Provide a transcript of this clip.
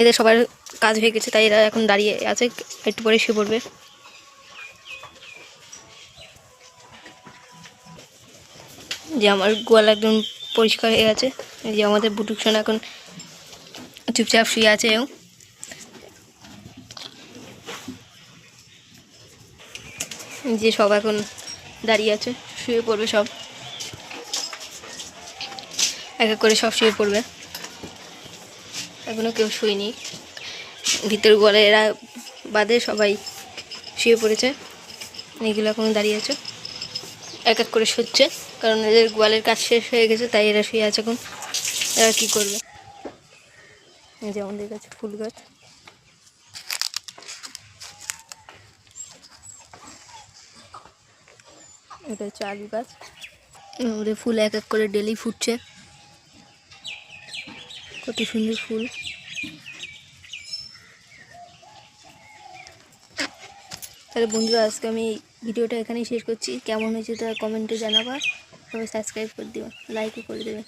এদের সবার কাজ হয়ে গেছে, তাই এরা এখন দাঁড়িয়ে আছে, একটু পরে শুয়ে পড়বে। যে আমার গোয়াল একদম পরিষ্কার হয়ে গেছে। যে আমাদের বুটুক সোনা এখন চুপচাপ শুয়ে আছে। যে সব এখন দাঁড়িয়ে আছে, শুয়ে পড়বে সব, এক এক করে সব শুয়ে পড়বে। এখনও কেউ শুয়নি, ভিতর গোয়ালে এরা বাদে সবাই শুয়ে পড়েছে। এগুলো এখন দাঁড়িয়ে আছে, এক এক করে শুচ্ছে, কারণ এদের গোয়ালের কাজ শেষ হয়ে গেছে, তাই এরা শুয়ে আছে। এখন এরা কী করবে? এই যে আমাদের কাছে ফুল গাছ, এটা হচ্ছে আলু গাছ। ওদের ফুল এক এক করে ডেলি ফুটছে, কত সুন্দর ফুল। তাহলে বন্ধুরা, আজকে আমি ভিডিওটা এখানেই শেষ করছি। কেমন হয়েছে তা কমেন্টে জানাবা, সবাই সাবস্ক্রাইব করে দিও, লাইকও করে দেবে।